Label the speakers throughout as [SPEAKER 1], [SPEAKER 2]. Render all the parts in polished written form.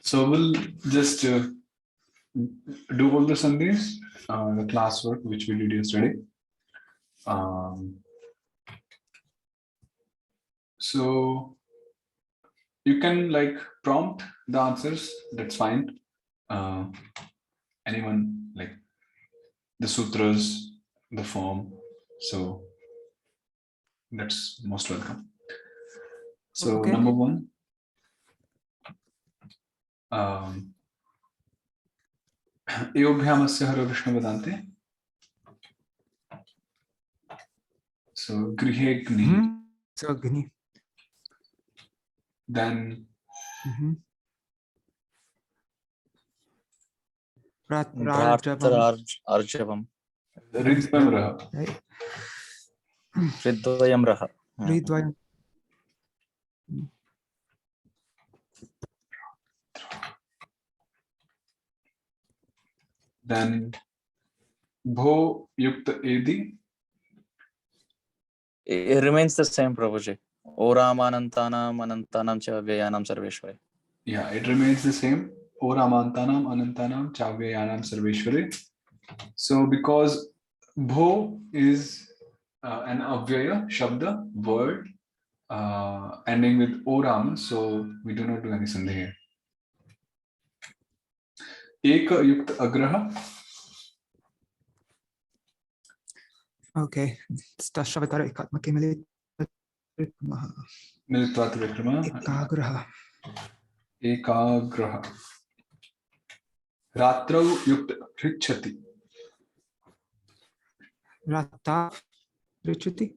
[SPEAKER 1] So we'll just do all the Sundays, the classwork which we did yesterday. So you can like prompt the answers, that's fine. Anyone like the sutras, the form, so that's most welcome. So
[SPEAKER 2] Okay.
[SPEAKER 1] number one, Eobhyamasya Hara Vishnu Vedante. So Grihe Gni.
[SPEAKER 2] So Gni.
[SPEAKER 1] Then
[SPEAKER 3] Arjavam.
[SPEAKER 1] Ridvayam Raha.
[SPEAKER 3] Ridvayam Raha.
[SPEAKER 2] Ridvayam.
[SPEAKER 1] Then Bho Yukta Edi.
[SPEAKER 3] It remains the same, Prabhuji. O Ramanantanam Anantanam Cha Vyayanam Sarveshware.
[SPEAKER 1] Yeah, it remains the same. O Ramantanam Anantanam Cha Vyayanam Sarveshware. So because Bho is an Avyaya Shabda word ending with O Rama, so we do not do any sandhi here. Eka Yukta Agraha.
[SPEAKER 2] Okay. Stashavatara ekatmake
[SPEAKER 1] Militvat Vikrama.
[SPEAKER 2] ekagraha.
[SPEAKER 1] Ekagraha. Ratrau Yukta Richati.
[SPEAKER 2] Rata Richati.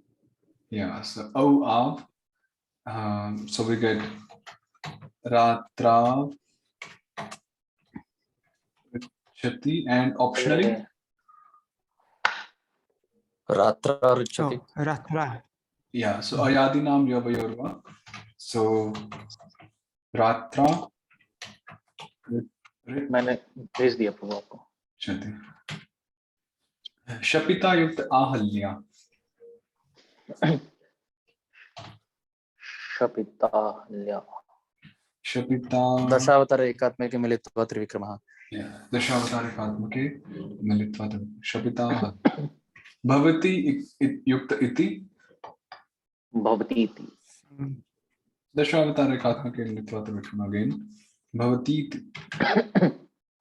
[SPEAKER 1] Yeah, so O Av. So we get Ratra Richati and optionally
[SPEAKER 3] Ratra Richati.
[SPEAKER 2] Oh, Ratra.
[SPEAKER 1] yeah, so Ayadinam Yavayorva. So Ratra
[SPEAKER 4] मैंने भेज दिया प्रभु आपको.
[SPEAKER 1] Shapita Yukt Ahalya. Shapita
[SPEAKER 3] Dashavatara Ekatmake Militva Trivikramaha.
[SPEAKER 1] Yeah, Dashavatara Ekatmake Militva Shapita Bhavati Yukta Iti.
[SPEAKER 4] भवती इति.
[SPEAKER 1] Dashavatara Ekatmake Militva Trivikrama again. Bhavati Iti.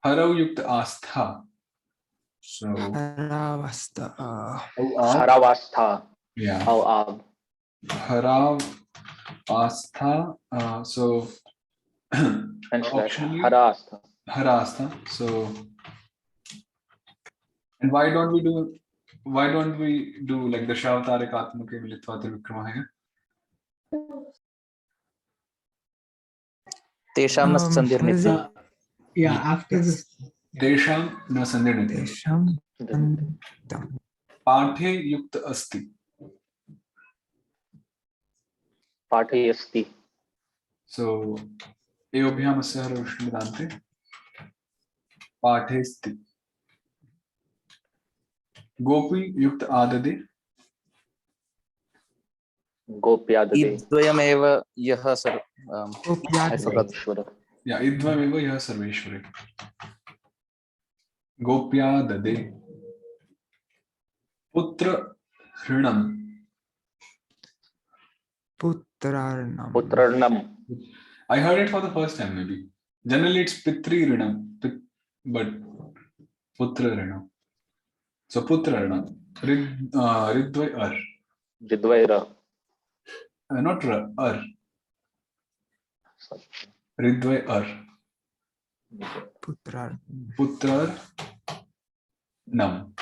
[SPEAKER 1] Harau Yukta Astha. So
[SPEAKER 2] Haravasta.
[SPEAKER 4] Haravastha.
[SPEAKER 1] Yeah.
[SPEAKER 4] Harav.
[SPEAKER 1] Astha. So optionally
[SPEAKER 4] Harastha.
[SPEAKER 1] Harastha. So and why don't we do like the Shavatara Ekatmake Militva Trivikrama here?
[SPEAKER 3] Tesham na sandirniti.
[SPEAKER 2] Yeah, after this.
[SPEAKER 1] Tesham na sandirniti.
[SPEAKER 2] Tesham.
[SPEAKER 1] Pathe Yukta Asti.
[SPEAKER 4] Pathe asti.
[SPEAKER 1] So Eobhyamasya Hara Vishnu Vedante. Pathe asti. Gopi Yukta Adade.
[SPEAKER 4] Gopyadade.
[SPEAKER 3] Idvayameva yaha sar.
[SPEAKER 4] Sarveshwara.
[SPEAKER 1] Yeah, Idvameva Yaha Sarveshware. Gopyadade. Putra Hrinam.
[SPEAKER 4] Putrarnam.
[SPEAKER 1] I heard it for the first time maybe. Generally it's Pitri Hrinam, but Putra Hrinam. So Putra Hrinam. Ridvay Ar.
[SPEAKER 4] Ridvaira.
[SPEAKER 1] Not Ra, Ar. Ridvay Ar. Putrar Nam.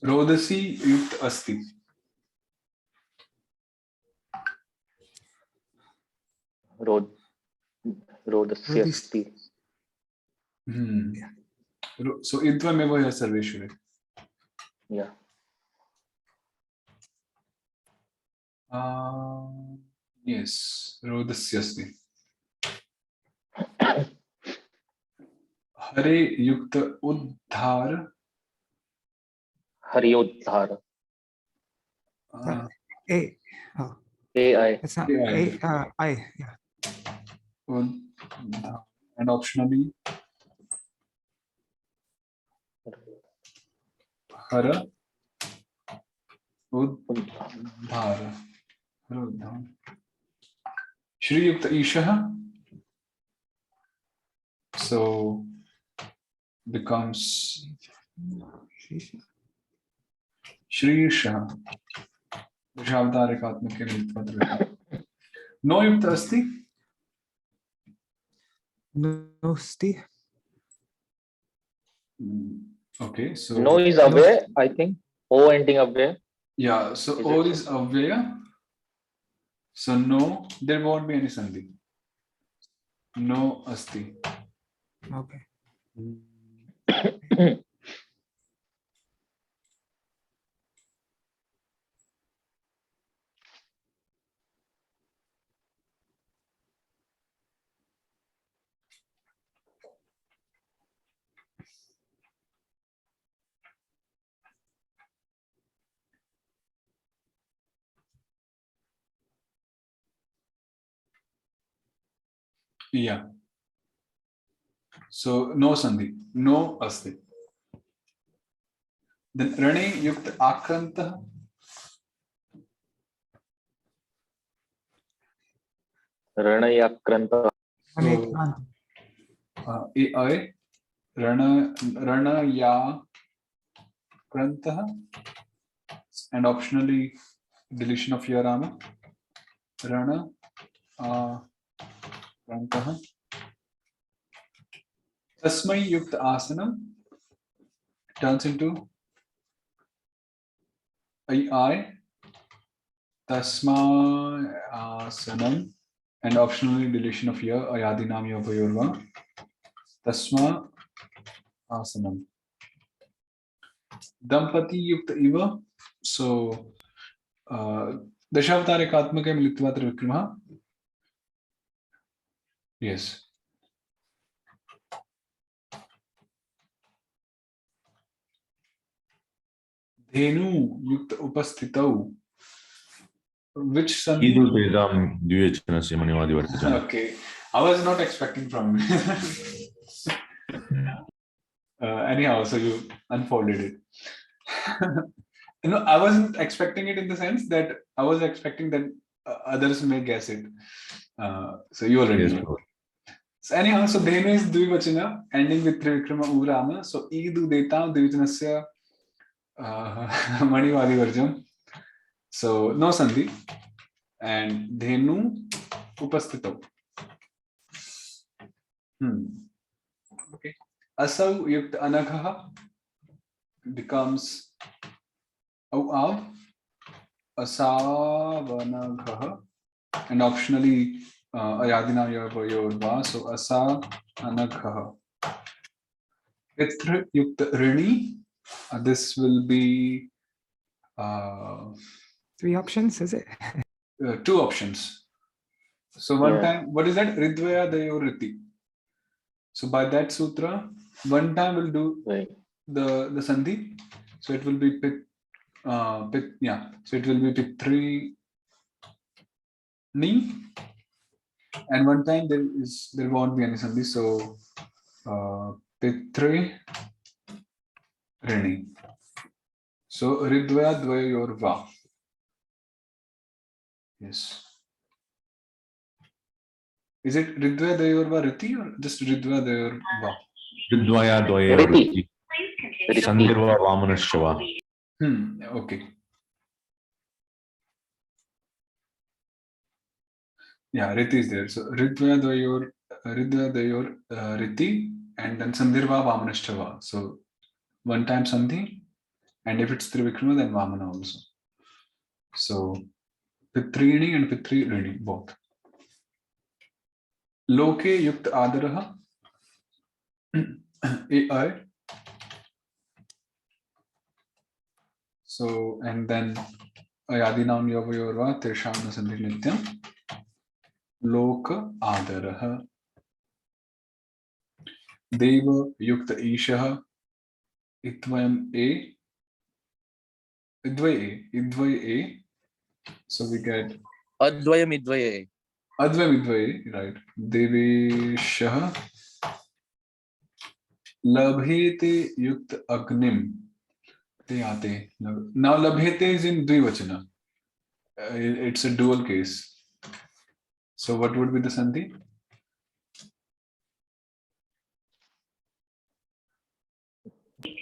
[SPEAKER 1] Rodasi Yukt Asti.
[SPEAKER 4] Rodasya asti.
[SPEAKER 1] So Idvameva Yaha Sarveshware.
[SPEAKER 4] Yeah.
[SPEAKER 1] Yes, Rodasya Asti. Hare Yukta Uddhara.
[SPEAKER 4] Haryodhara.
[SPEAKER 2] A. Oh.
[SPEAKER 4] AI.
[SPEAKER 2] It's not A. I. Yeah.
[SPEAKER 1] Uddha, and optionally Hara Uddhara. Hara Uddhara. Shri Yukta Ishaha, so becomes Shri Isha. Shabdarikatmake Militvat. No Yukta Asti.
[SPEAKER 2] Nosti.
[SPEAKER 1] Okay, so
[SPEAKER 4] No is away, I think. O ending away.
[SPEAKER 1] yeah, so
[SPEAKER 4] Is
[SPEAKER 1] O
[SPEAKER 4] it
[SPEAKER 1] is Avyaya. So no, there won't be any Sandhi. No Asti.
[SPEAKER 2] Okay.
[SPEAKER 1] Yeah. So no Sandhi, no Asti. Then Rani Yukta Akranta.
[SPEAKER 4] Ranayakranta.
[SPEAKER 2] Anekranta.
[SPEAKER 1] AI Rana Ya Kranta, and optionally deletion of Yarama. Rana Kranta. Tasmai Yukta Asanam turns into I Tasma Asanam, and optionally deletion of Ya Ayadinam Yopayorva. Tasma Asanam. Dampati Yukta Iva, so Dashavatārikātmake Militvatara Vikrama. Yes. Dhenu Yukta Upasthitau. Which Sandhi?
[SPEAKER 5] Idu Vedam Dvivechanasya Manivadi Vartajana.
[SPEAKER 1] Okay. I was not expecting from you. Anyhow, so you unfolded it. I wasn't expecting it in the sense that I was expecting that others may guess it. So you already
[SPEAKER 5] Yes,
[SPEAKER 1] know.
[SPEAKER 5] Lord.
[SPEAKER 1] So anyhow, so Dhenu is Dvivachana, ending with Trivikrama Urama. So Idu Detam Dvivachanasya Manivadi Varjam. So no Sandhi. And Dhenu Upasthitau. Okay. Asau Yukta Anagha becomes Av Asavanagha, and optionally Ayadinam Yorva. So Asa Anagha. Pitra Yukta Rini. This will be
[SPEAKER 2] 3 options, is it?
[SPEAKER 1] 2 options. So one
[SPEAKER 4] Yeah.
[SPEAKER 1] time, what is that? Ridvaya Dayo Riti. So by that sutra, one time we'll do
[SPEAKER 4] Right.
[SPEAKER 1] the Sandhi. So it will be Pit, yeah. So it will be Pitri Ni. And one time there won't be any Sandhi. So Pitri Rini. So Ridvaya Dvayor Va. Yes. Is it Ridvaya Dayor Va Riti or just Ridvaya Dayor Va?
[SPEAKER 5] Vidvaya Dvaya
[SPEAKER 4] Riti.
[SPEAKER 5] Riti. Sandirva Vamanashava.
[SPEAKER 1] Okay. Yeah, Riti is there. So Ridvaya Dayor Riti, and then Sandirva Vamanashtava. So one time Sandhi, and if it's Trivikrama, then Vamana also. So Pitrini and Pitri Rini, both. Loke Yukta Adaraha. AI. So, and then Ayadinam Yovayorva Tesham Sandhi Nityam. Loka Adaraha. Deva Yukta Ishaha. Idvayam A. Idvay A. So we get
[SPEAKER 3] Advayam idvaye.
[SPEAKER 1] Advamidvaye, right. Deveshah labhete yukt agnim. Te. Now labhete is in dvivachana. It's a dual case. So what would be the sandhi?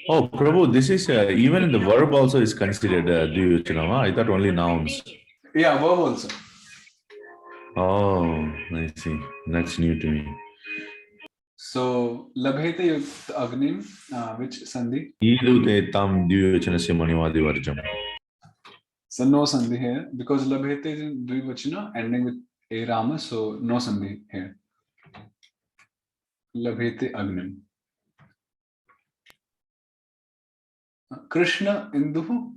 [SPEAKER 5] Oh, Prabhu, this is even in the verb also is considered Dvivachanama. I thought only nouns.
[SPEAKER 1] Yeah, verb also.
[SPEAKER 5] Oh, I see. That's new to me.
[SPEAKER 1] So labhete yukt agnim, which sandhi?
[SPEAKER 5] Idute tam Dvivachanasya manivadi varjam.
[SPEAKER 1] So no sandhi here because labhete is in dvivachana ending with a rama, so no sandhi here. Labhete agnim. Krishna induhu.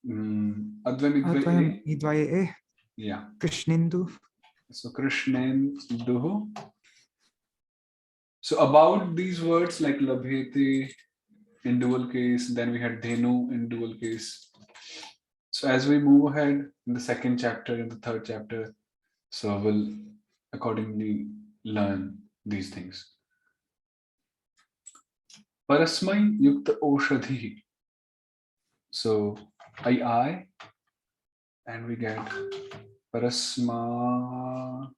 [SPEAKER 1] Advamidvaye.
[SPEAKER 2] Advayam idvaye
[SPEAKER 1] Yeah.
[SPEAKER 2] Krishnindu.
[SPEAKER 1] So Krishninduhu. So about these words like labhete in dual case, then we had dhenu in dual case. So as we move ahead in the second chapter, in the third chapter, so we'll accordingly learn these things. Parasmai yukta oshadhi. So I, and we get parasma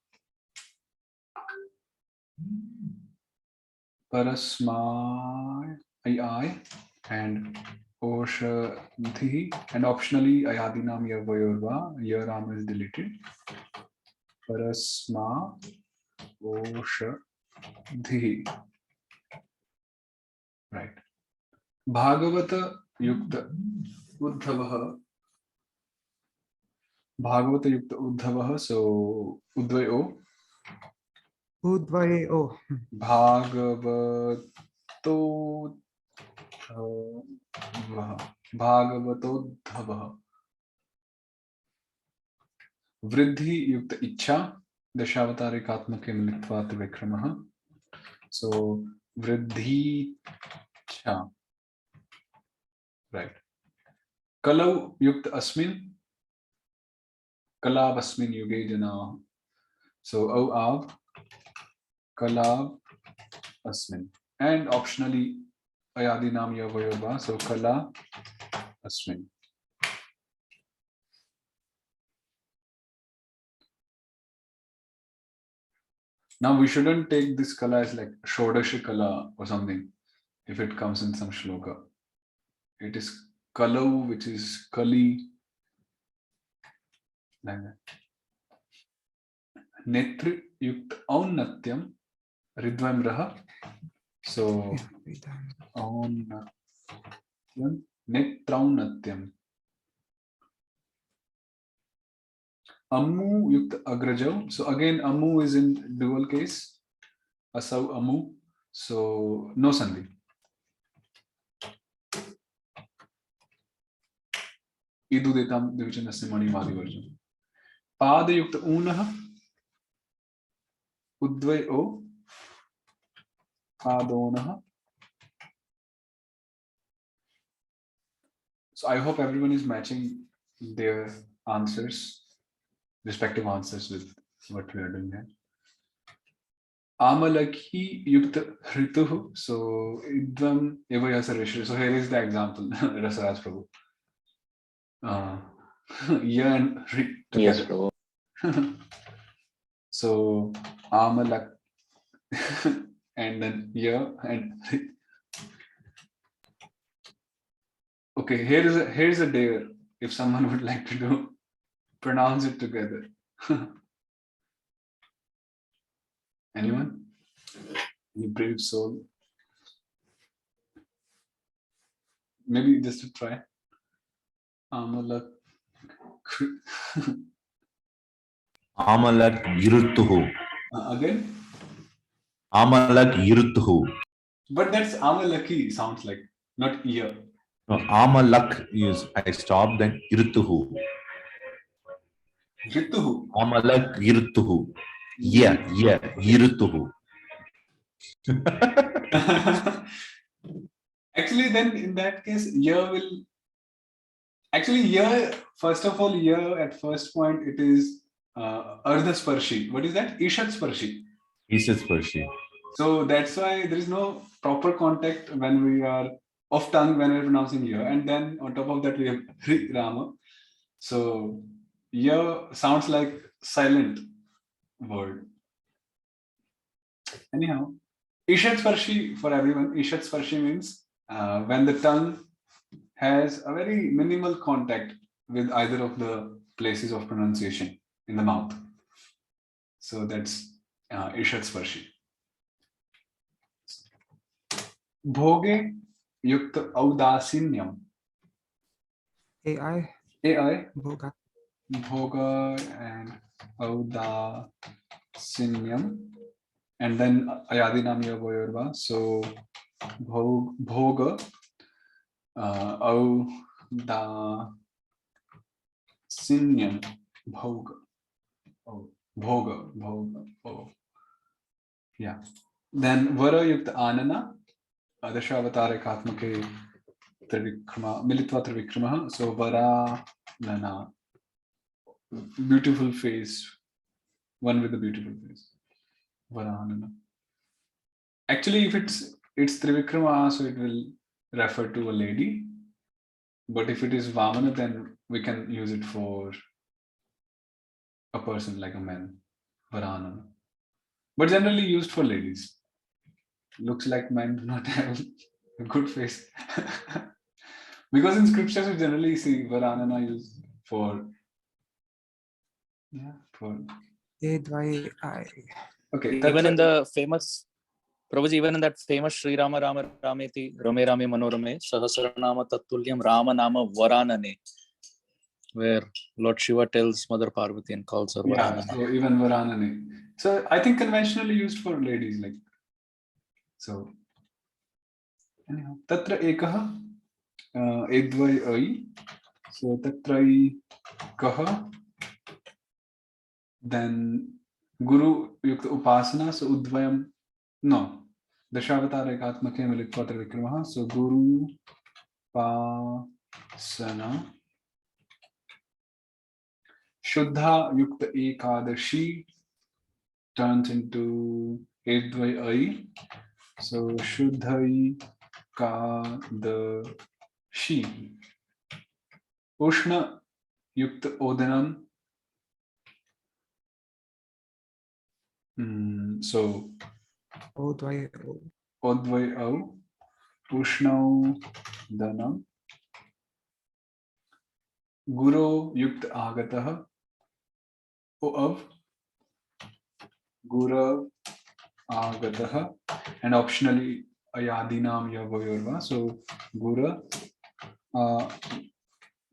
[SPEAKER 1] I, and oshadhi, and optionally ayadinam yavayorva, yaram is deleted. Parasma oshadhi. Right. Bhagavata yukta uddhavaha. Bhagavata yukta uddhavaha. So udvayo.
[SPEAKER 2] Udvaye o.
[SPEAKER 1] Bhagavato Bhagavatodhavaha. Vridhi yukta ichha. Dashavatare militvat vikramaha. So vridhi cha. Right. Kalau yukta asmin. Kalab asmin yuge jana. So au av. Kalab asmin. And optionally ayadinam yavayorva. So kala asmin. Now we shouldn't take this kala as like shodashi kala or something if it comes in some shloka. It is kalau, which is kali. Like that. Netri yukt aunatyam ridvam raha. So aunatyam netraunatyam. Ammu yukta agrajau. So again, ammu is in dual case. Asau ammu. So no sandhi. Idu detam divichanasya manivadi varjam. Pada yukta unaha. Udvayo. Padonaha. So I hope everyone is matching their answers, respective answers with what we are doing here. Amalaki yukta hrituhu. So idvam evaya sarveshwara. So here is the example, Rasaraj Prabhu. Ya and rit
[SPEAKER 4] Yes,
[SPEAKER 1] together.
[SPEAKER 4] Prabhu.
[SPEAKER 1] So amalak and then ya and rit. Okay, here's a dare. If someone would like to do, pronounce it together. Anyone? Any brave soul? Maybe just to try. Amalak.
[SPEAKER 5] Amalak yiruttuhu.
[SPEAKER 1] Again?
[SPEAKER 5] Amalak yiruttuhu.
[SPEAKER 1] But that's Amalaki sounds like, not ear.
[SPEAKER 5] No, Amalak is I stopped, then yiruttuhu.
[SPEAKER 1] Rituhu.
[SPEAKER 5] Amalak yiruttuhu. Yeah, yiruttuhu.
[SPEAKER 1] Actually, then in that case, ya will. Actually, ya, first of all, ya at first point, it is Ardhasparshi. What is that? Ishatsparshi.
[SPEAKER 5] Ishatsparshi.
[SPEAKER 1] So that's why there is no proper contact when we are of tongue when we're pronouncing ya, and then on top of that we have Hri Rama. So ya sounds like silent word. Anyhow, Ishatsparshi for everyone. Ishatsparshi means when the tongue has a very minimal contact with either of the places of pronunciation in the mouth. So that's Ishatsparshi. Bhoge yukta audasinyam.
[SPEAKER 2] AI.
[SPEAKER 1] AI,
[SPEAKER 2] Bhoga.
[SPEAKER 1] bhoga and audasinyam. And then ayadinam yoga. So bhoga, audasinyam, bhoga. Oh, bhoga. Oh. Yeah. Then vara yukta anana. Dashavatārikātmake trivikrama, militva trivikrama. So vara nana, beautiful face, one with a beautiful face. Varanana. Actually, if it's trivikrama, so it will refer to a lady. But if it is vamana, then we can use it for a person like a man. Varanana. But generally used for ladies. Looks like men do not have a good face. Because in scriptures we generally see Varanana used for
[SPEAKER 2] Edvai.
[SPEAKER 1] Okay.
[SPEAKER 3] Even in the famous Prabhuji, even in that famous Sri Rama Rama Rameti Rame Rame Manorame Sahasranama Tatulyam Rama Nama Varanane, where Lord Shiva tells Mother Parvati and calls her Varanane.
[SPEAKER 1] So even Varanane. So I think conventionally used for ladies, like so. Anyhow, Tatra Ekaha Edvai Ai. So Tatra Kaha. Then Guru Yukta Upasana. So Udvayam. No. Dashavatārikātmake militva trivikramaha. So Guru Upasana. Shuddha Yukta Ekadashi turns into Edvai Ai. So Shuddhai Kadashi. Ushna Yukta Odanam. So
[SPEAKER 2] Odvai.
[SPEAKER 1] Odvai Au. Ushnau Danam. Guru Yukta Agataha. Of Gura Agataha. And optionally Ayadinam Yavayorva. So Gura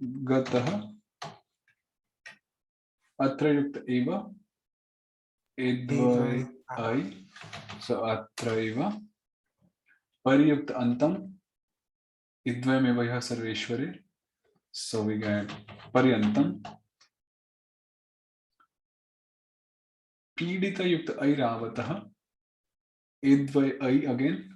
[SPEAKER 1] Gataha. Atra Yukta Eva. Edvai Ai. So Atra Eva. Pariyukta Antam. Idvayam Evaya Sarveshware. So we get Pariyantam. Pidita Yukta Ai Ravataha. Edvai Ai again.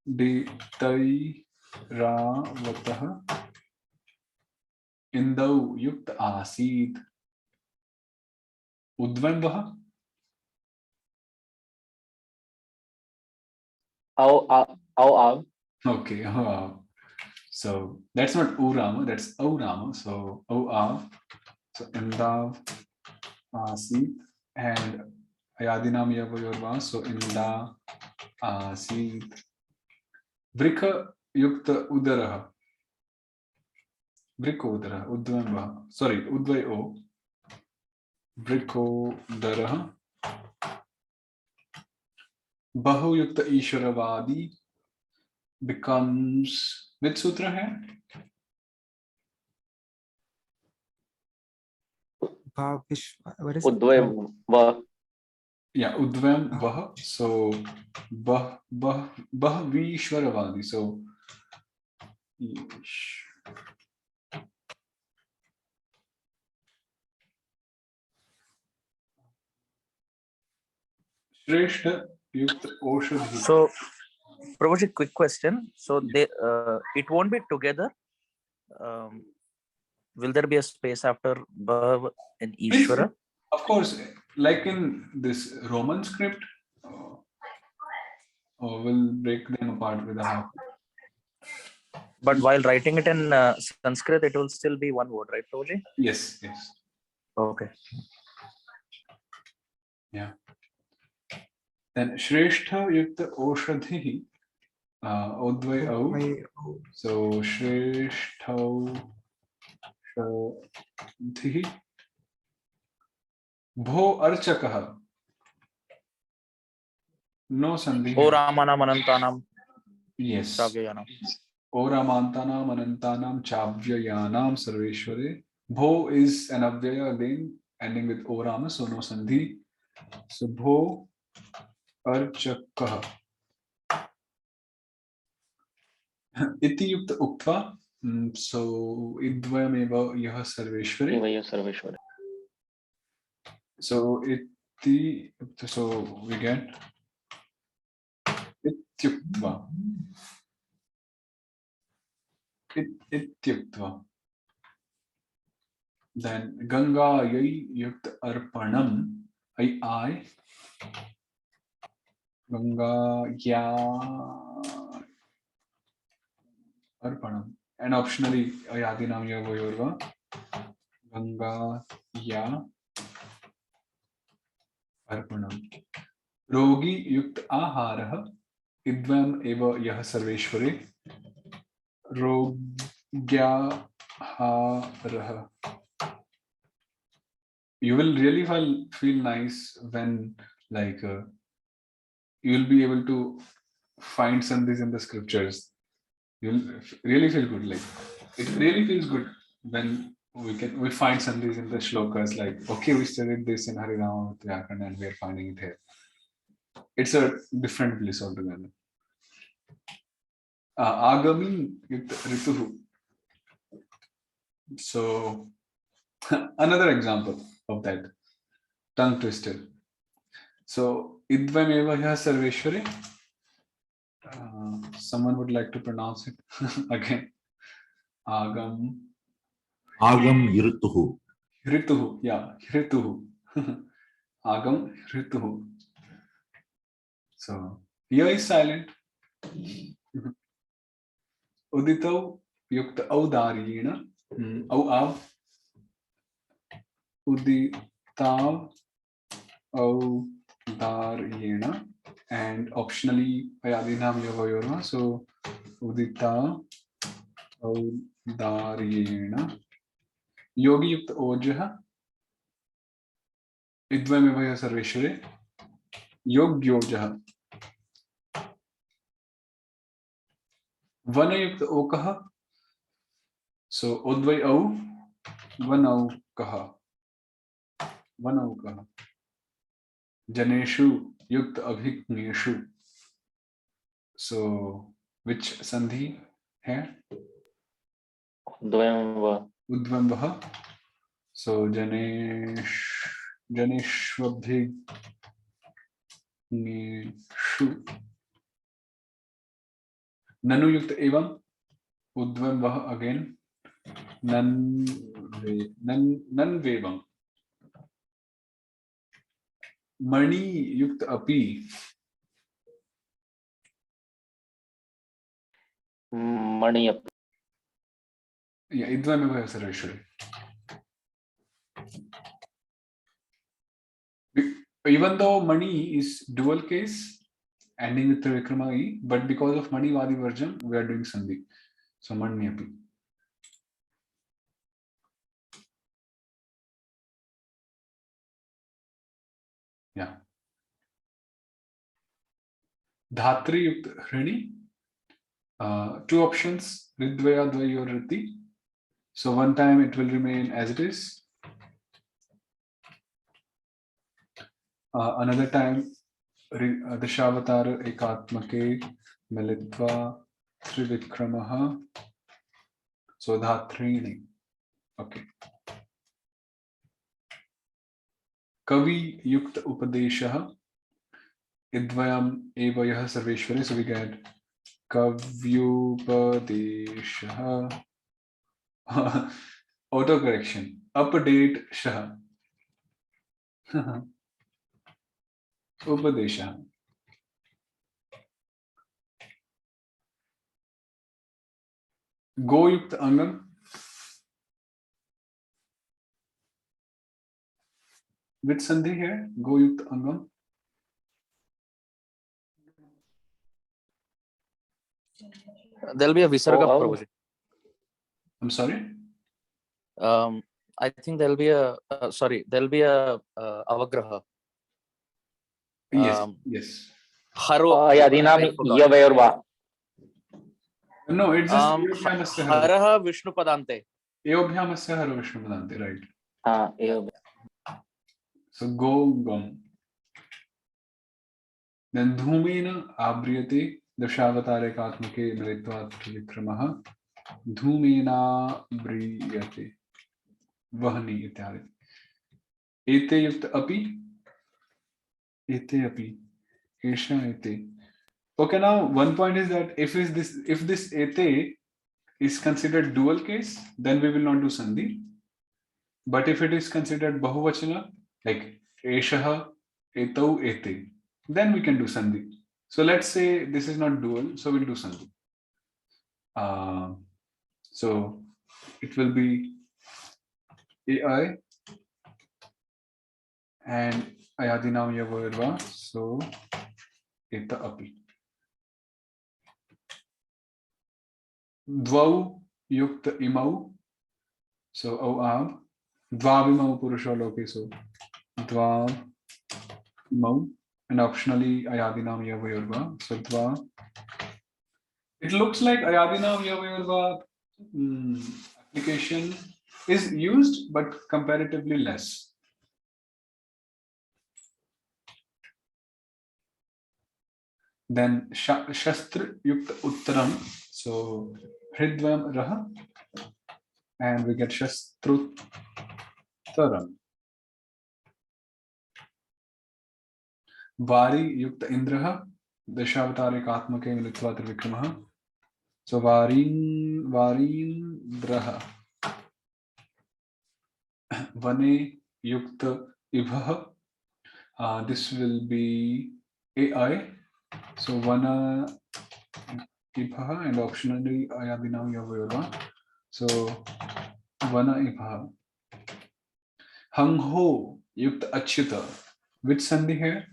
[SPEAKER 1] Piditai Ravataha. Indau Yukta Asid. Udvayam Vaha.
[SPEAKER 4] Au.
[SPEAKER 1] Okay. So that's not Urama, that's Aurama. So Au. So Indav Asid and Ayadinam Yavayorva. So Inda Asid. Vrika Yukta Udaraha. Vriko Udaraha. Udvayam Vaha. Sorry, Udvay O. Vriko Udaraha. Bahu Yukta Isharavadi becomes which sutra hai?
[SPEAKER 2] What is it?
[SPEAKER 4] Udvayam Va.
[SPEAKER 1] Yeah, Udvayam Vaha. So Bahvishwaravadi. So Shrestha Yukta Oshadhi.
[SPEAKER 3] So, Prabhuji, quick question. So they it won't be together will there be a space after Bhav in Ishvara?
[SPEAKER 1] Of course, like in this Roman script, we'll break them apart with a half.
[SPEAKER 3] But while writing it in Sanskrit, it will still be one word, right, Prabhuji?
[SPEAKER 1] Yes, yes.
[SPEAKER 3] Okay.
[SPEAKER 1] Yeah. Then Shrestha Yukta Oshadhi Odvai Au. So Shrestha Shadhi Bho Archakaha. No Sandhi.
[SPEAKER 3] O Ramanam Anantanam
[SPEAKER 1] Yes.
[SPEAKER 3] Chavyayanam.
[SPEAKER 1] O Ramantanam Anantanam Chavyayanam Sarveshware. Bho is an Avyaya again, ending with O Rama, so no Sandhi. So Bho Archakaha. Iti Yukta Uktva. So Idvayameva Yaha Sarveshware.
[SPEAKER 4] Jīva Sarveshwara.
[SPEAKER 1] So iti, so we get Ityuktva. Ityuktva. Then Ganga Yai Yukt Arpanam. I Ganga Ya Arpanam. And optionally Ayadinam Yavoyorva. Ganga Ya Arpanam. Rogi Yukt Aharaha. Idvam Eva Yah Sarveshware. Rogyaharaha. You will really feel nice when you will be able to find sandhis in the scriptures. You'll really feel good. Like it really feels good when we find sandhis in the shlokas. Like, okay, we studied this in Harināmāmṛta Vyākaraṇam and we are finding it here. It's a different bliss altogether. Agami Rituhu. So another example of that tongue twister. So Idvameva Yah Sarveshware. Someone would like to pronounce it again. Agam
[SPEAKER 5] Rituhu.
[SPEAKER 1] Rituhu. Yeah, Rituhu. Agam Rituhu. So here is silent. Uditau Yukta Audariyena. Au Av. Uditav Audariyena. And optionally Ayadinam Yavayorva. So Udita Audariyena. Yogi Yukta Ojaha. Idvamevaya Sarveshware. Yogyojaha. Vanayukta Okaha. So Udvai Au. Vanaukaha. Vanaukaha. Janeshu Yukta Abhikneshu. So which sandhi hai?
[SPEAKER 4] Udvayamva.
[SPEAKER 1] Udvamvaha. So Janeshvabhigneshu. Nanu Yukta Evam. Udvamvaha again. Nanvevam. Mani Yukta Api.
[SPEAKER 4] Maniyap.
[SPEAKER 1] Yeah, Idvameva Sarveshware. Even though Mani is dual case, ending with Trivikrama E, but because of Mani Vadi Varjam, we are doing Sandhi. So Mani Api. Yeah. Dhatri Yukta Hrini. Two options, Ridvaya, Dvayi or Riti. So one time it will remain as it is. Another time, Dashavatara Ekatmake Militva Trivikramaha. So Dhatrini. Okay. Kavi Yukta Upadeshaha. Idvayam Eva Yaha Sarveshware. So we get Kavyupadeshaha. Auto correction. Update shah. Upadesha. Go yukt angam. Which sandhi here? Go yukt angam.
[SPEAKER 3] There'll be a visarga,
[SPEAKER 4] Oh, oh.
[SPEAKER 3] Prabhuji.
[SPEAKER 1] I'm sorry?
[SPEAKER 3] I think there'll be a avagraha.
[SPEAKER 1] Yes, yes.
[SPEAKER 3] Haro.
[SPEAKER 4] Ayadinam
[SPEAKER 3] I forgot.
[SPEAKER 4] Yavayorva.
[SPEAKER 1] No, it's just Eobhyamasya haro.
[SPEAKER 3] Haraha Vishnu Padante.
[SPEAKER 1] Eobhyamasya haro Vishnu Padante, right?
[SPEAKER 4] Eob.
[SPEAKER 1] So go gum. Then dhumena abriyate dashavatare katmake mritvat vikramaha dhumena briyate vahni ityadi. Ete yukt api. Ete api. Esha ete. Okay, now one point is that if this ete is considered dual case, then we will not do sandhi. But if it is considered bahuvachana, like eshaha, etau, ete, then we can do sandhi. So let's say this is not dual, so we'll do sandhi. So it will be ai and ayadinam yavoirva. So eta api. Dvau yukta imau. So au ab. Dvavimau purusha loke. So dvav imau. And optionally ayadinam yavayorva. So dva. It looks like ayadinam yavayorva application is used, but comparatively less. Then shastra yukta uttaram. So hridvam raha. And we get shastrutaram. Vari yukta indraha. Dashavatare katmake militva trivikramaha. So varindraha. Vane yukta ibhaha. This will be ai. So vana ibhaha and optionally ayadinam yavayorva. So vana ibhaha. Hangho yukta achyuta. Which sandhi here?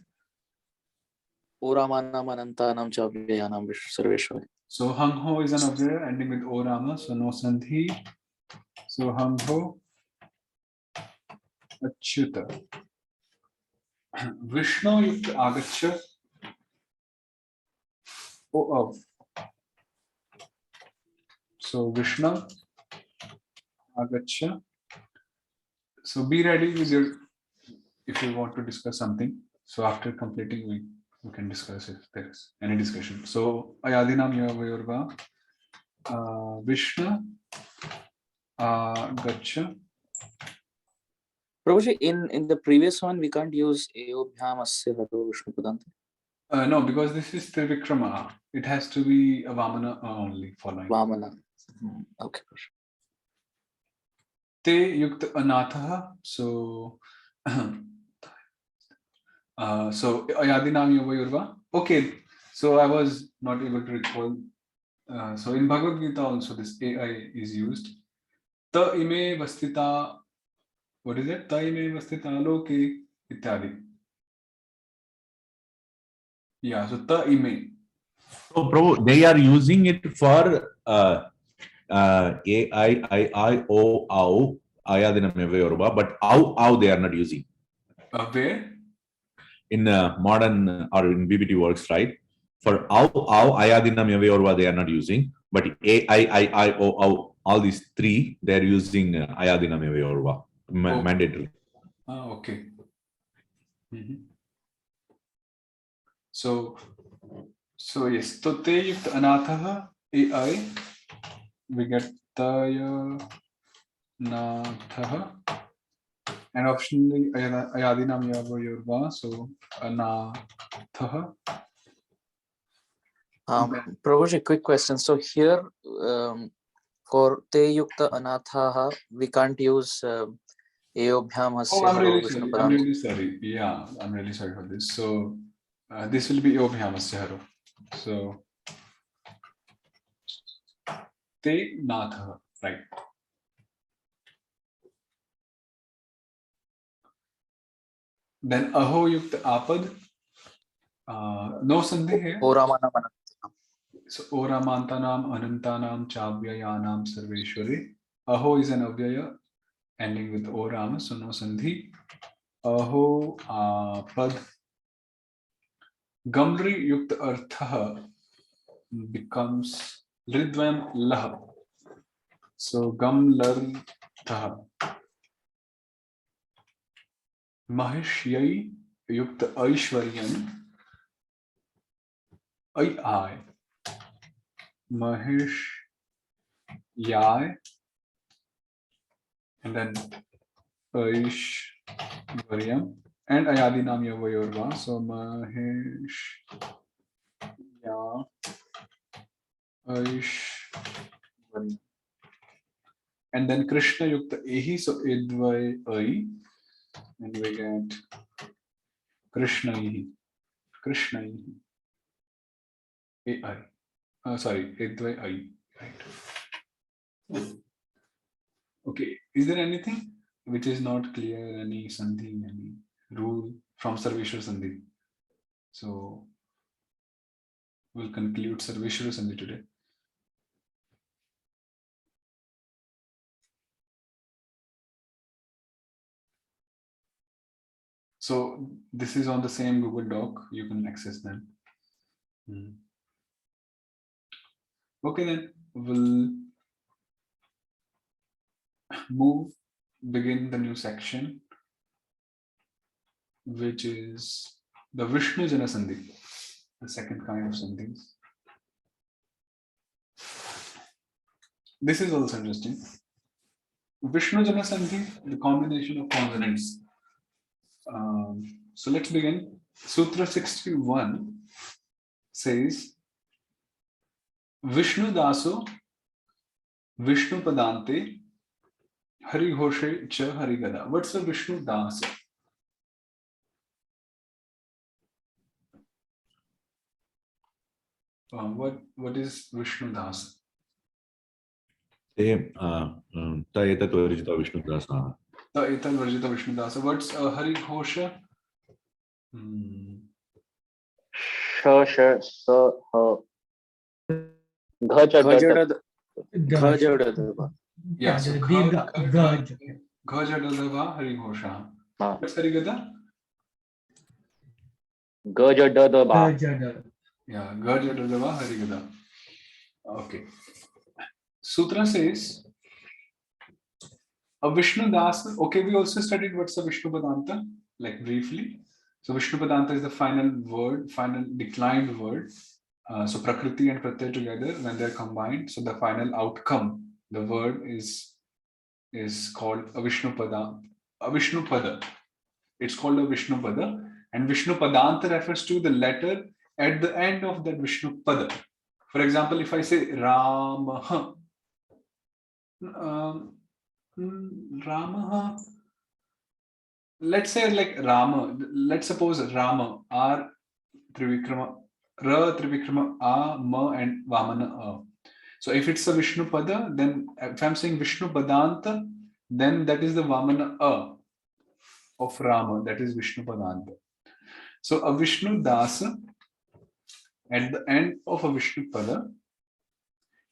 [SPEAKER 3] Oramanam Anantanam Chavyayanam Sarveshwari.
[SPEAKER 1] So hangho is an avyaya ending with orama, so no sandhi. So hangho achyuta. Vishnu yukta agacha. Oh. So Vishnu agacha. So be ready with your, if you want to discuss something. So after completing, we can discuss if there is any discussion. So ayadinam yavayorva. Vishnu agacha.
[SPEAKER 3] Prabhuji, in the previous one, we can't use Eobhyamasya haro Vishnu Padante.
[SPEAKER 1] No, because this is Trivikrama. It has to be a Vamana only following.
[SPEAKER 3] Vamana. Okay.
[SPEAKER 1] Te yukta anatha. So ayadinam yavayorva. Okay, so I was not able to recall. So in Bhagavad Gita also this ai is used. Ta ime vastita. What is it? Ta ime vastita loke ityadi. Yeah, so ta ime.
[SPEAKER 5] So, Prabhu, they are using it for A, I, O, Au, Ayadinam Yavayorva, but Au they are not using.
[SPEAKER 1] Where?
[SPEAKER 5] In modern or in BBT works, right? For Au, Ayadinam Yavayorva they are not using, but A, I, O, Au, all these three, they are using Ayadinam Yavayorva, mandatory.
[SPEAKER 1] Okay. So yes, so te yukt anatha ai, we get taya natha, and optionally ayadinam yavayorva, so anatha.
[SPEAKER 3] Prabhuji, quick question. So here, For te yukta anathaha, we can't use eobhyam
[SPEAKER 1] Oh,
[SPEAKER 3] hasya
[SPEAKER 1] I'm
[SPEAKER 3] haro
[SPEAKER 1] really
[SPEAKER 3] Vishnu
[SPEAKER 1] sorry. I'm
[SPEAKER 3] padanta.
[SPEAKER 1] really sorry. Yeah, I'm really sorry for this. So this will be Eobhyamasya haro. So te natha, right? Then aho yukta apad, no sandhi here.
[SPEAKER 3] Oramanamana.
[SPEAKER 1] So oramantanam anantanam chavyayanam sarveshwari. Aho is an avyaya ending with orama, so no sandhi. Aho apad. Gamri yukta artha becomes Ridvam Lah. So Gam Lar Tha. Mahishyai Yukta Aishwaryan Ai. Mahish Yai and then Aishwaryam and Ayadinam Yavayorva. So Mahish Ya Aishwaryam. And then Krishna Yukta Ehi, so Idvai Ai. And we get Krishna Ehi. Krishna Ehi. AI. Sorry, Edvai I. Right. Okay. Is there anything which is not clear? Any sandhi, any rule from Sarveshwar Sandhi? So we'll conclude Sarveshwar Sandhi today. So this is on the same Google Doc. You can access them. Okay, then we'll begin the new section, which is the Vishnu Jana Sandhi, the second kind of sandhis. This is also interesting. Vishnu Jana Sandhi, the combination of consonants. So let's begin. Sutra 61 says, Vishnu Daso, Vishnu Padante, Hari Ghoshe Cha Hari Gada. What's a Vishnu Dasa? What is Vishnu Dasa?
[SPEAKER 5] Te ta etat varjita Vishnu dasa.
[SPEAKER 1] Ta etat varjita Vishnu Dasa. What's Hari Ghosha?
[SPEAKER 4] श श स ह घ च ड ट
[SPEAKER 1] Yeah, so Ghajadadava Hari Ghosha. What's Hari Gada?
[SPEAKER 4] ग ज ड द बा
[SPEAKER 1] Yeah, Ghajadadava Hari Gada. Okay. Sutra says a Vishnu Dasa. Okay, we also studied what's a Vishnu Padanta, like briefly. So Vishnu Padanta is the final word, final declined word. So Prakriti and Pratyaya together, when they're combined, so the final outcome, the word is called a Vishnu Pada. A Vishnu Pada. It's called a Vishnu Pada. And Vishnu Padanta refers to the letter at the end of that Vishnu Pada. For example, if I say Ramaha, Ramaha, let's say like Rama, let's suppose Rama, R Trivikrama, Ra Trivikrama, A, Ma, and Vamana, A. So if it's a Vishnu Pada, then if I'm saying Vishnu Padanta, then that is the Vamana A of Rama, that is Vishnu Padanta. So a Vishnu Dasa, at the end of a Vishnu Pada,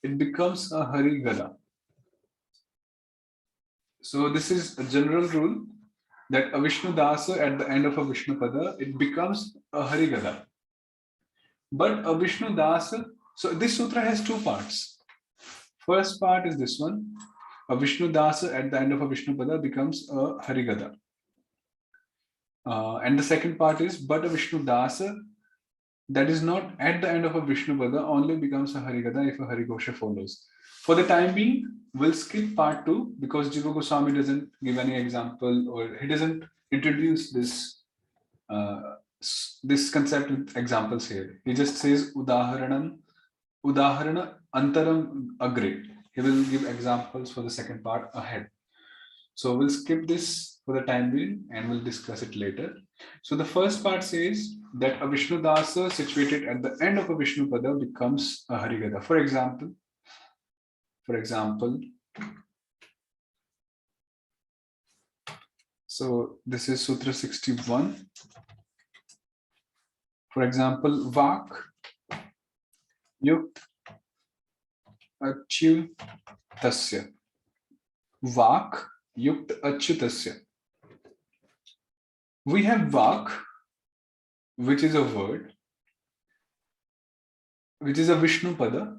[SPEAKER 1] it becomes a Hari Gada. So this is a general rule that a Vishnu Dasa at the end of a Vishnu Pada, it becomes a Hari Gada. But a Vishnu Dasa, so this sutra has two parts. First part is this one. A Vishnu Dasa at the end of a Vishnu Pada becomes a Hari Gada. And the second part is, but a Vishnu Dasa that is not at the end of a Vishnu Pada only becomes a Hari Gada if a Hari Ghosha follows. For the time being, we'll skip part 2 because Jīva Gosvāmī doesn't give any example, or he doesn't introduce this concept with examples here. He just says Udāharanam, Udāharana Antaram Agre. He will give examples for the second part ahead. So we'll skip this for the time being and we'll discuss it later. So the first part says that a Vishnu dāsa situated at the end of a Vishnu pada becomes a Harigada. For example, so this is Sutra 61. For example, Vak Yukt Achyutasya. Vak Yukt Achyutasya. We have Vak, which is a word, which is a Vishnu pada,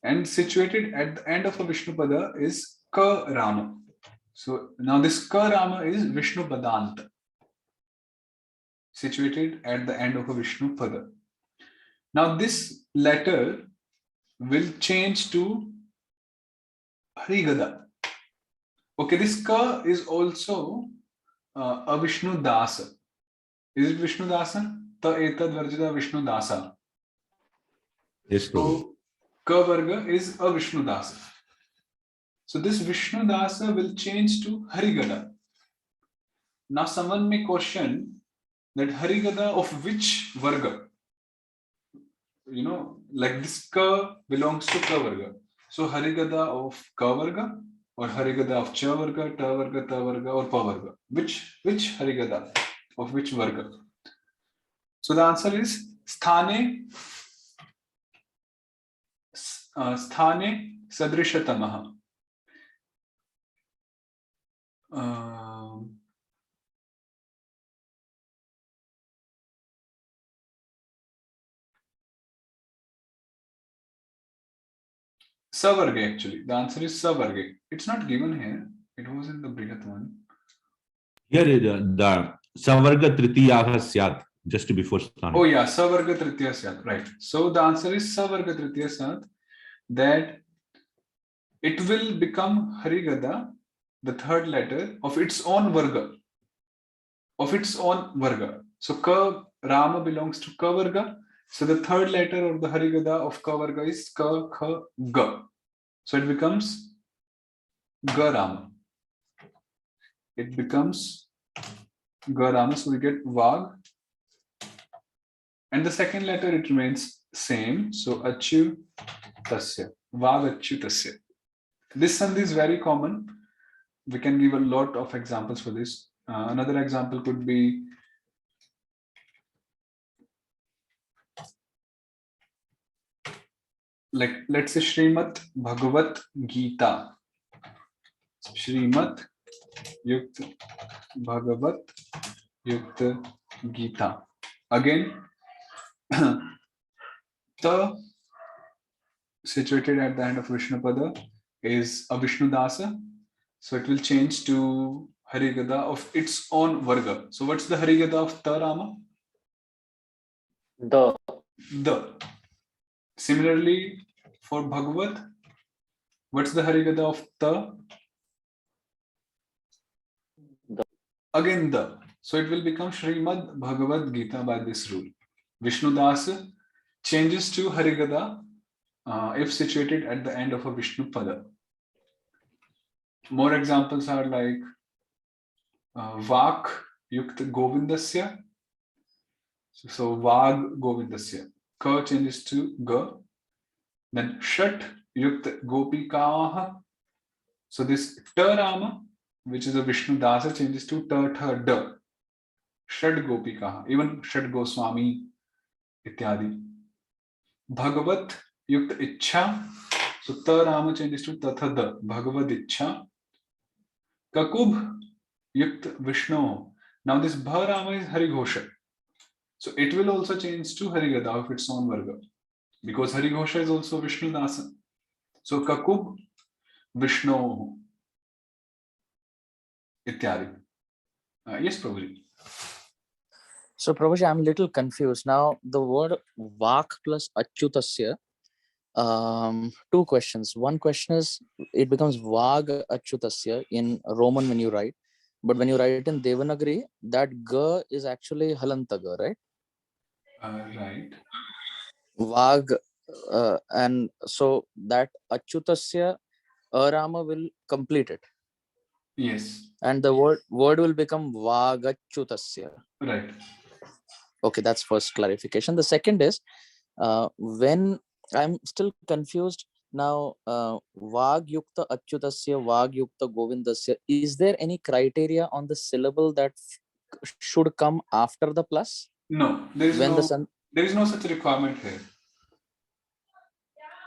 [SPEAKER 1] and situated at the end of a Vishnu pada is Ka Rama. So now this Ka Rama is Vishnu Padanta, situated at the end of a Vishnu pada. Now this letter will change to Harigada. Okay, this Ka is also a Vishnu dāsa. Is it Vishnu dāsa? Ta etad varjita Vishnu dāsa.
[SPEAKER 5] Yes, Prabhu.
[SPEAKER 1] So Ka varga is a Vishnu dāsa. So this Vishnu dāsa will change to Harigada. Now someone may question that Harigada of which varga? You know, like this Ka belongs to Ka varga. So Harigada of Ka varga or Harigada of Cha varga, Ta varga, Ta varga or Pa varga. Which Harigada of which varga? So the answer is Sthane Sadrishatamaha. Savarga actually. The answer is Savarga. It's not given here. It was in the Brihat one.
[SPEAKER 5] Here is the Savarga Tritiyaha Syat, just before Sthana.
[SPEAKER 1] Oh yeah, Savarga Tritiya Syat. Right. So the answer is Savarga Tritiya Syat, that it will become Harigada, the third letter of its own varga. Of its own varga. So Ka Rama belongs to Ka varga. So the third letter of the Harigada of Ka varga is Ka, Kha, Ga. So it becomes Ga Rama. It becomes Ga Rama. So we get Vag. And the second letter, it remains same. So Achyutasya. Vag Achyutasya. This sandhi is very common. We can give a lot of examples for this. Another example could be like, let's say Srimad Bhagavat Gita. Srimad Yukt Bhagavat Yukt Gita. Again, the situated at the end of Vishnu pada is a Vishnu dāsa. So it will change to Harigada of its own varga. So what's the Harigada of Ta Rama?
[SPEAKER 4] The.
[SPEAKER 1] Similarly, for Bhagavat, what's the Harigada of Ta?
[SPEAKER 4] The.
[SPEAKER 1] Again the. So it will become Srimad Bhagavad Gita by this rule. Vishnu dāsa changes to Harigada if situated at the end of a Vishnu pada. More examples are like Vak Yukt Govindasya. So Vag Govindasya. Ka changes to Ga. Then Shat Yukt Gopikaha. So this Ta Rama, which is a Vishnu dāsa, changes to Ta Tha Da. Shat Gopikaha. Even Shat Gosvāmī ityadi. Bhagavat Yukt Ichha. So Ta Rama changes to Ta Tha Da. Bhagavad Ichha. Kakub Yukt Vishnu. Now this Bha Rama is Harighosha. So it will also change to Harigada of its own varga. Because Harighosha is also Vishnu dāsa. So Kakub Vishnu ityadi. Yes, Prabhuji.
[SPEAKER 3] So Prabhuji, I'm a little confused. Now the word Vak plus Achyutasya, two questions. One question is, it becomes Vag Achyutasya in Roman when you write, but when you write in Devanagari, that Ga is actually Halanta Ga, right?
[SPEAKER 1] Right.
[SPEAKER 3] Vag and so that Achyutasya Arama will complete it.
[SPEAKER 1] Yes.
[SPEAKER 3] And the word will become Vagachyutasya.
[SPEAKER 1] Right.
[SPEAKER 3] Okay, that's first clarification. The second is when I'm still confused now, Vag Yukta Achyutasya, Vag Yukta Govindasya, is there any criteria on the syllable that should come after the plus?
[SPEAKER 1] No, there is
[SPEAKER 3] When
[SPEAKER 1] no
[SPEAKER 3] the
[SPEAKER 1] there is no such requirement here.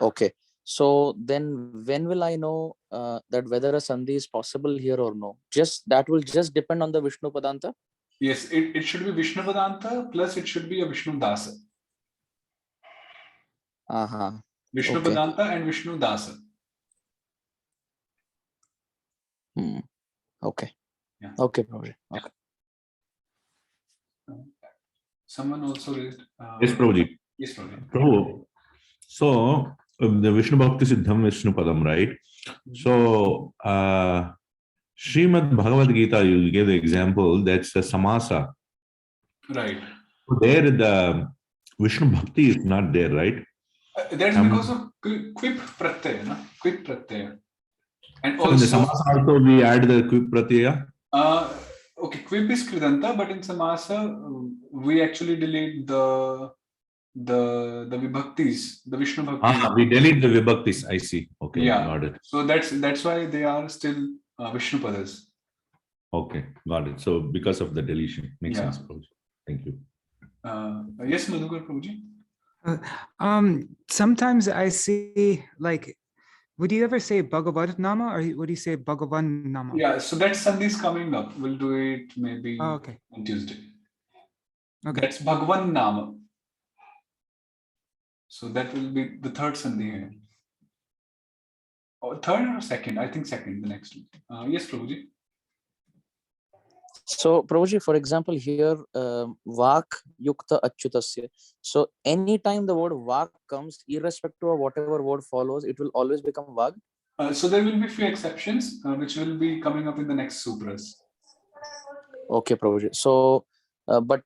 [SPEAKER 3] Okay, so then when will I know that whether a sandhi is possible here or no? Just that will just depend on the Vishnu Padanta.
[SPEAKER 1] Yes, it should be Vishnu Padanta plus it should be a Vishnu Dasa. Vishnu
[SPEAKER 3] Okay.
[SPEAKER 1] Padanta and Vishnu Dasa.
[SPEAKER 3] Okay.
[SPEAKER 1] Yeah.
[SPEAKER 3] Okay, Prabhuji. Okay.
[SPEAKER 1] Someone also raised.
[SPEAKER 5] Yes, Prabhuji.
[SPEAKER 1] Yes, Prabhuji.
[SPEAKER 5] Prabhu, so the Vishnu Bhakti Siddham Vishnu Padam, right? So Srimad Bhagavad Gita, you gave the example, that's a samasa.
[SPEAKER 1] Right.
[SPEAKER 5] There the Vishnu Bhakti is not there, right?
[SPEAKER 1] That's because of quip pratyaya, no? Quip pratyaya. And
[SPEAKER 5] So in the
[SPEAKER 1] also,
[SPEAKER 5] samasa also we add the quip pratyaya?
[SPEAKER 1] okay, quip is kridanta, but in samasa we actually delete the vibhaktis, the Vishnu bhaktis.
[SPEAKER 5] We delete the vibhaktis, I see. Okay,
[SPEAKER 1] Yeah.
[SPEAKER 5] got it.
[SPEAKER 1] So that's why they are still Vishnu padas.
[SPEAKER 5] Okay, got it. So because of the deletion, makes
[SPEAKER 1] Yeah.
[SPEAKER 5] sense, Prabhuji. Thank you.
[SPEAKER 1] Yes, Madhukar Prabhuji.
[SPEAKER 2] Sometimes I see, like, would you ever say Bhagavad Nama or would you say Bhagavan Nama?
[SPEAKER 1] Yeah, so that Sandhi is coming up. We'll do it maybe
[SPEAKER 2] Okay.
[SPEAKER 1] on Tuesday.
[SPEAKER 2] Okay.
[SPEAKER 1] That's Bhagavan Nama. So that will be the third Sandhi here. Or third or second? I think second, the next one. Yes, Prabhuji.
[SPEAKER 3] So, Prabhuji, for example, here, Vak Yukta Achyutasya. So, anytime the word Vak comes, irrespective of whatever word follows, it will always become Vag.
[SPEAKER 1] So there will be few exceptions, which will be coming up in the next sutras.
[SPEAKER 3] Okay, Prabhuji. So, apart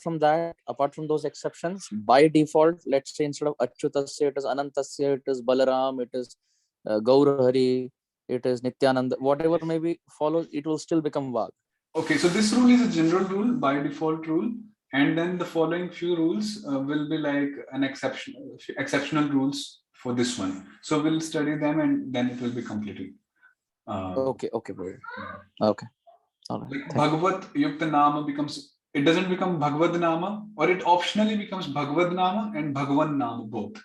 [SPEAKER 3] from that, apart from those exceptions, by default, let's say instead of Achyutasya, it is Anantasya, it is Balaram, it is Gaurahari, it is Nityananda, whatever maybe follows, it will still become Vag.
[SPEAKER 1] Okay, so this rule is a general rule, by default rule, and then the following few rules will be like an exceptional rules for this one. So we'll study them and then it will be completed.
[SPEAKER 3] Okay, Prabhuji. Okay. All right.
[SPEAKER 1] Like Bhagavat Yukta Nama becomes, it doesn't become Bhagavad Nama, or it optionally becomes Bhagavad Nama and Bhagavan Nama both.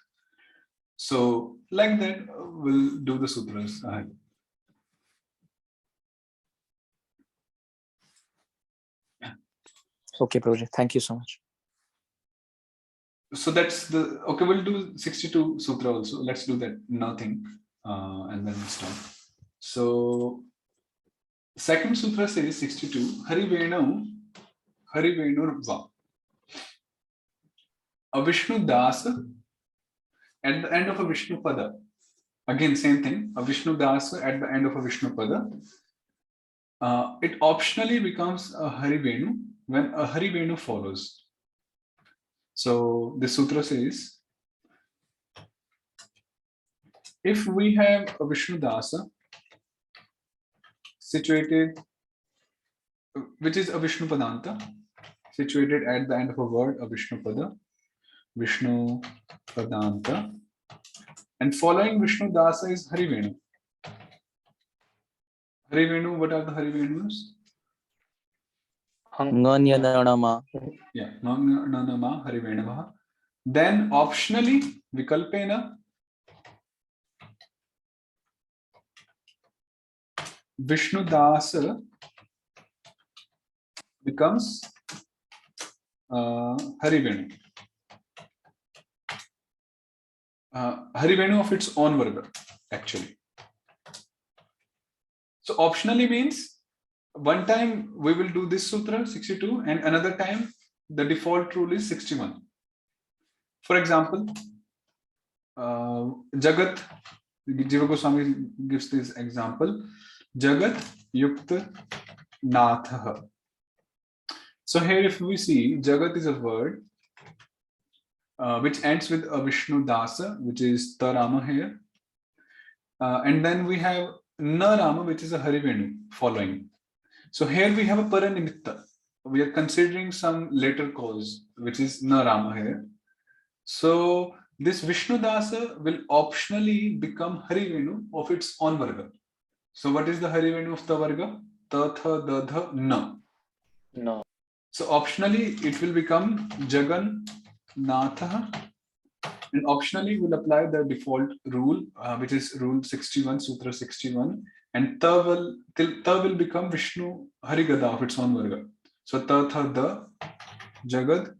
[SPEAKER 1] So like that, we'll do the sutras ahead.
[SPEAKER 3] Okay, Prabhuji. Thank you so much.
[SPEAKER 1] So that's the, okay, we'll do 62 sutra also. Let's do that nothing and then we'll start. So second sutra says 62, Hari Venur Va. A Vishnu Dasa at the end of a Vishnu Pada. Again, same thing, a Vishnu Dasa at the end of a Vishnu Pada. It optionally becomes a Hari Venu when a Hari Venu follows. So the sutra says, if we have a Vishnu Dasa situated, which is a Vishnu Padanta, situated at the end of a word, a Vishnu Pada, Vishnu Padanta, and following Vishnu Dasa is Hari Venu. Hari Venu, what are the Hari Venus?
[SPEAKER 3] Nganyanama.
[SPEAKER 1] Yeah, Nanama, Hari Venavaha. Then optionally, Vikalpena, Vishnu Dasa becomes Hari Venu. Hari Venu of its own varga, actually. So optionally means one time we will do this sutra 62 and another time the default rule is 61. For example, Jagat, Jīva Gosvāmī gives this example, Jagat Yukta Natha. So here if we see Jagat is a word which ends with a Vishnu dāsa, which is Tarama here. And then we have Narama, which is a Harivenu following. So here we have a Paranimitta. We are considering some later cause, which is Narama here. So this Vishnu dāsa will optionally become Harivenu of its own Varga. So what is the Harivenu of the Varga? Ta, tha, da, dha, na.
[SPEAKER 4] No.
[SPEAKER 1] So optionally it will become Jagannatha, and optionally we'll apply the default rule, which is rule 61, Sutra 61, and ta will become Vishnu Harigada of its own Varga. So ta, tha, da, Jagad,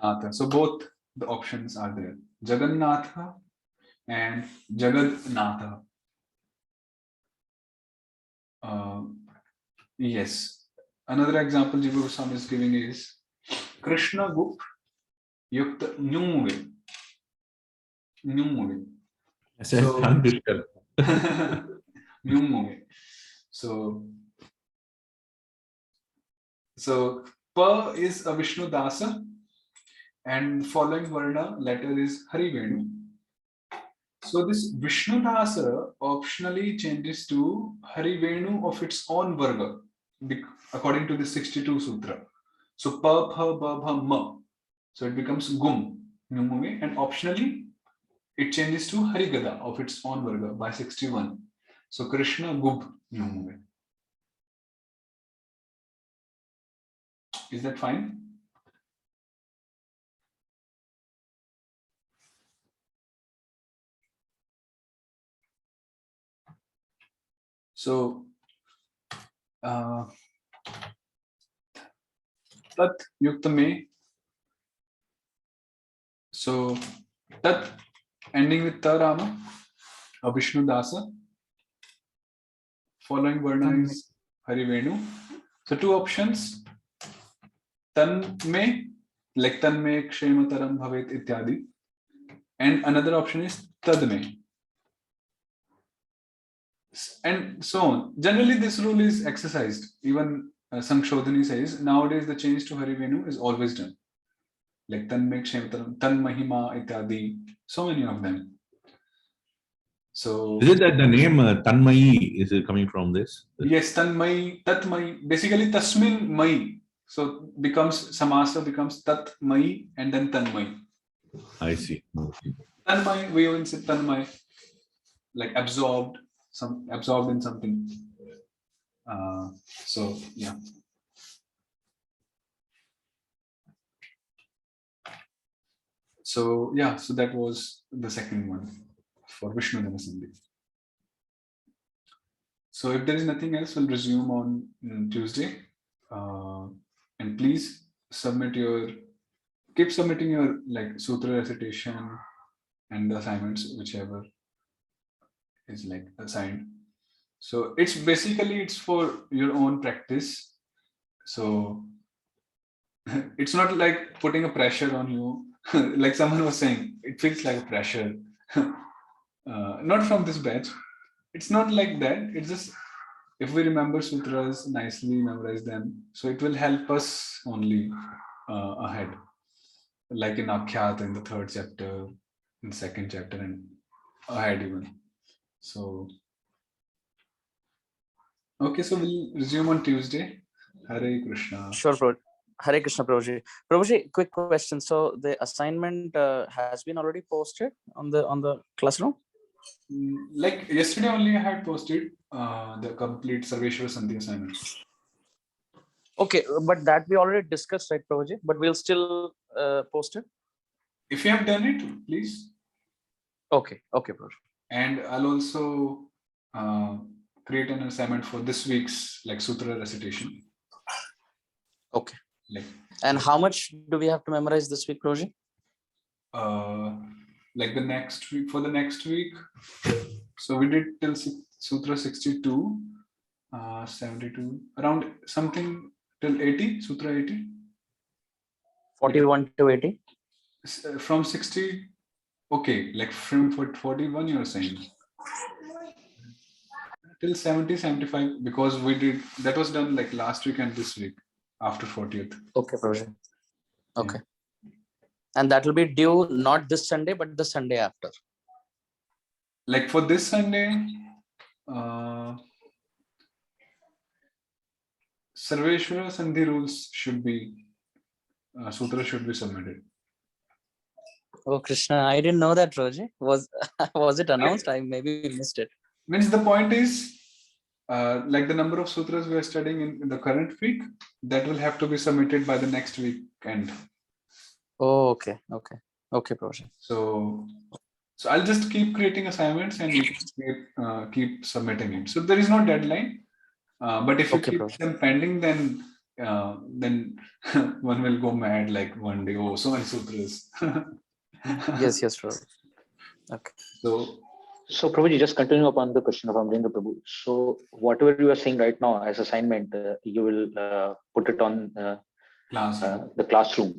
[SPEAKER 1] Natha. So both the options are there. Jagannatha and Jagadnatha. Yes. Another example Jīva Gosvāmī is giving is Krishna Gup Yukta Nyumuge. Nyumuge. So, Nyumuge. So Pa is a Vishnu dāsa, and following Varna letter is Harivenu. So this Vishnu dāsa optionally changes to Harivenu of its own Varga, according to the 62 Sutra. So Pa, Pha, Ba, Bha, Ma. So it becomes Gum, Nyumuge, and optionally it changes to Harigada of its own Varga by 61. So Krishna Gub, Nyumuge. Is that fine? So, Tat Yukta Me. So, Tat ending with Tarama, a Vishnu dāsa. Following Varna is Harivenu. So, two options. Tan Me, like Tan Me Kshemataram Bhavet Ityadi. And another option is Tad Me. And so on. Generally, this rule is exercised. Even Sankshodhani says nowadays the change to Harivenu is always done. Like Tan Me Kshemataram, Tan Mahima Ityadi. So many of them. So
[SPEAKER 5] is it that the name Tanmayi is coming from this?
[SPEAKER 1] Yes, Tanmayi, Tatmayi. Basically, Tasmin Mayi. So becomes Samasa becomes Tatmayi and then Tanmayi.
[SPEAKER 5] I see.
[SPEAKER 1] Tanmayi, we even say Tanmayi, like absorbed in something. So yeah. So yeah, so that was the second one for Vishnu Dhanasandhi. So if there is nothing else, we'll resume on Tuesday. And please keep submitting your like Sutra recitation and the assignments, whichever is like assigned. So it's basically it's for your own practice. So it's not like putting a pressure on you. Like someone was saying, it feels like a pressure. Not from this batch. It's not like that. It's just if we remember sutras nicely, memorize them, so it will help us only ahead. Like in Akhyat in the 3rd chapter, in 2nd chapter, and ahead even. So okay, so we'll resume on Tuesday. Hare Krishna.
[SPEAKER 3] Sure, Hare Krishna, Prabhuji. Prabhuji, quick question. So the assignment has been already posted on the classroom?
[SPEAKER 1] Like yesterday only I had posted the complete Sarveshwara Sandhi assignment.
[SPEAKER 3] Okay, but that we already discussed, right, Prabhuji? But we'll still post it?
[SPEAKER 1] If you have done it, please.
[SPEAKER 3] Okay, Prabhuji.
[SPEAKER 1] And I'll also create an assignment for this week's like Sutra recitation.
[SPEAKER 3] Okay. And how much do we have to memorize this week, Prabhuji?
[SPEAKER 1] Like the next week, for the next week. So we did till Sutra 62, 72, around something till 80, Sutra 80.
[SPEAKER 3] 41 to 80?
[SPEAKER 1] From 60, okay, like from 41 you're saying. Till 70, 75, because we did, that was done like last week and this week, after 40th.
[SPEAKER 3] Okay, Prabhuji. Okay. And that will be due not this Sunday, but the Sunday after.
[SPEAKER 1] Like for this Sunday, Sarveshwara Sandhi rules should be, Sutra should be submitted.
[SPEAKER 3] Oh, Krishna, I didn't know that, Roji. Was it announced? I maybe missed it.
[SPEAKER 1] Means the point is, like the number of sutras we are studying in the current week, that will have to be submitted by the next weekend.
[SPEAKER 3] Oh, okay. Prabhuji.
[SPEAKER 1] So I'll just keep creating assignments and you keep submitting it. So there is no deadline, but if you
[SPEAKER 3] Okay,
[SPEAKER 1] keep
[SPEAKER 3] Prabhuji.
[SPEAKER 1] them pending, then one will go mad like one day. Oh, so many sutras.
[SPEAKER 3] Yes, Prabhuji. Okay.
[SPEAKER 4] So Prabhuji, just continue upon the question of Amrendra Prabhu. So whatever you are saying right now as assignment, you will put it on the classroom.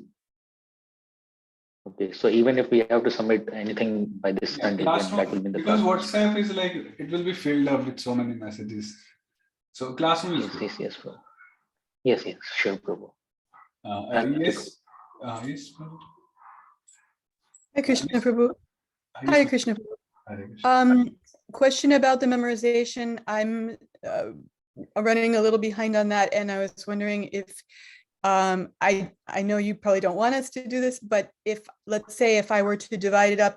[SPEAKER 4] Okay, so even if we have to submit anything by this Sunday, then that will be in the
[SPEAKER 1] because
[SPEAKER 4] classroom.
[SPEAKER 1] WhatsApp is like, it will be filled up with so many messages. So classroom is good.
[SPEAKER 4] Yes, Prabhu. Yes, sure, Prabhu.
[SPEAKER 1] Yes. Yes.
[SPEAKER 6] Hi, Krishna Prabhu. Hi, Krishna Prabhu.
[SPEAKER 1] Hare Krishna.
[SPEAKER 6] Question about the memorization. I'm running a little behind on that, and I was wondering if I know you probably don't want us to do this, but if, let's say, if I were to divide it up like